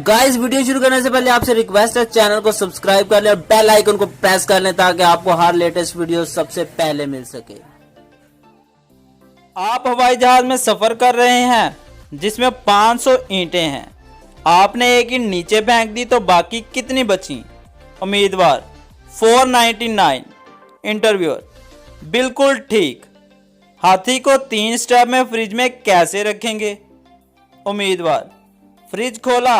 Guys video शुरू करने से पहले आपसे रिक्वेस्ट है, चैनल को सब्सक्राइब कर लें और बेल आइकन को प्रेस कर लें ताकि आपको हर लेटेस्ट वीडियो सबसे पहले मिल सके। आप हवाई जहाज में सफर कर रहे हैं जिसमें 500 ईंटें हैं। आपने एक ईंट नीचे फेंक दी तो बाकी कितनी बची? उम्मीदवार 499। इंटरव्यूअर बिल्कुल ठीक। हाथी को 3 स्टेप में फ्रिज में कैसे रखेंगे? उम्मीदवार फ्रिज खोला,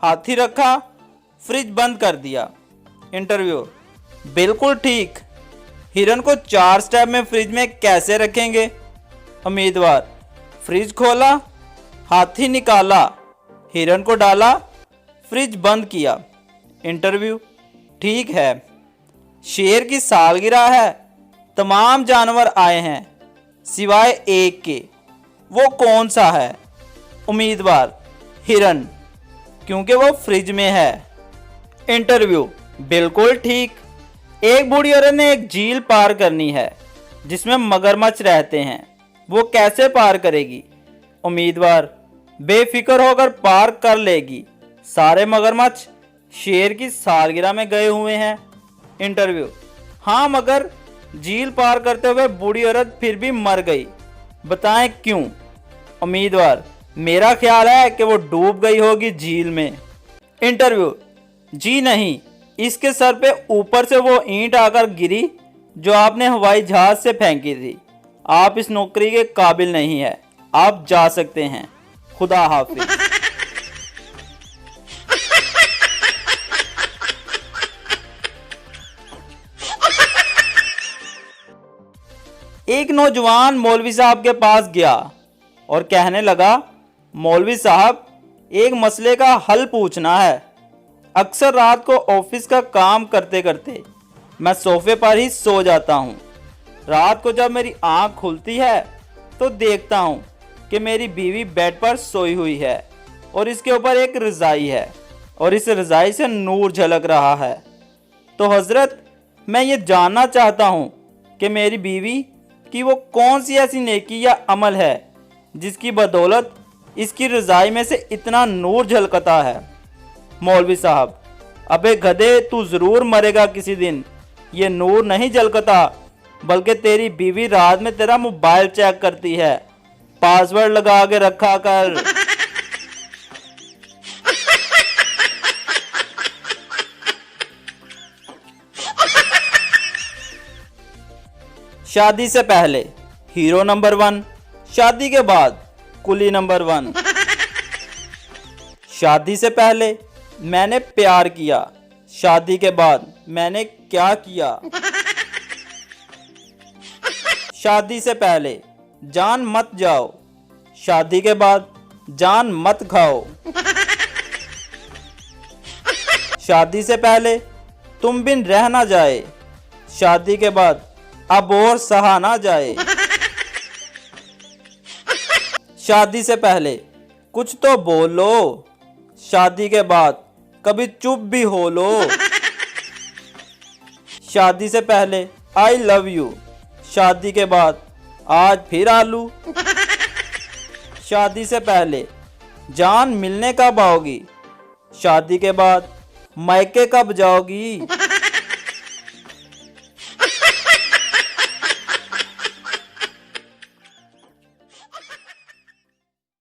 हाथी रखा, फ्रिज बंद कर दिया। इंटरव्यूअर बिल्कुल ठीक। हिरन को 4 स्टेप में फ्रिज में कैसे रखेंगे? उम्मीदवार फ्रिज खोला, हाथी निकाला, हिरन को डाला, फ्रिज बंद किया। इंटरव्यू ठीक है। शेर की सालगिरह है, तमाम जानवर आए हैं सिवाय एक के, वो कौन सा है? उम्मीदवार हिरन, क्योंकि वो फ्रिज में है। इंटरव्यू बिल्कुल ठीक। एक बूढ़ी औरत ने एक झील पार करनी है जिसमें मगरमच्छ रहते हैं, वो कैसे पार करेगी? उम्मीदवार बेफिक्र होकर पार कर लेगी, सारे मगरमच्छ शेर की सालगिरह में गए हुए हैं। इंटरव्यू हाँ, मगर झील पार करते हुए बूढ़ी औरत फिर भी मर गई, बताएं क्यों? उम्मीदवार मेरा ख्याल है कि वो डूब गई होगी झील में। इंटरव्यू जी नहीं, इसके सर पे ऊपर से वो ईंट आकर गिरी जो आपने हवाई जहाज से फेंकी थी। आप इस नौकरी के काबिल नहीं है, आप जा सकते हैं। खुदा हाफिज। एक नौजवान मौलवी साहब के पास गया और कहने लगा, मौलवी साहब एक मसले का हल पूछना है। अक्सर रात को ऑफिस का काम करते करते मैं सोफे पर ही सो जाता हूँ। रात को जब मेरी आंख खुलती है तो देखता हूँ कि मेरी बीवी बेड पर सोई हुई है और इसके ऊपर एक रज़ाई है और इस रज़ाई से नूर झलक रहा है। तो हजरत, मैं ये जानना चाहता हूँ कि मेरी बीवी की वो कौन सी ऐसी नेकी या अमल है जिसकी बदौलत इसकी रज़ाई में से इतना नूर झलकता है। मौलवी साहब, अबे गधे, तू ज़रूर मरेगा किसी दिन। ये नूर नहीं झलकता, बल्कि तेरी बीवी रात में तेरा मोबाइल चेक करती है। पासवर्ड लगा के रखा कर। शादी से पहले हीरो नंबर 1, शादी के बाद कुली नंबर 1। शादी से पहले मैंने प्यार किया, शादी के बाद मैंने क्या किया? शादी से पहले जान मत जाओ, शादी के बाद जान मत खाओ। शादी से पहले तुम बिन रह ना जाए, शादी के बाद अब और सहा ना जाए। शादी से पहले कुछ तो बोलो, शादी के बाद कभी चुप भी हो लो। शादी से पहले आई लव यू, शादी के बाद आज फिर आलू। शादी से पहले जान मिलने कब आओगी, शादी के बाद मायके कब जाओगी?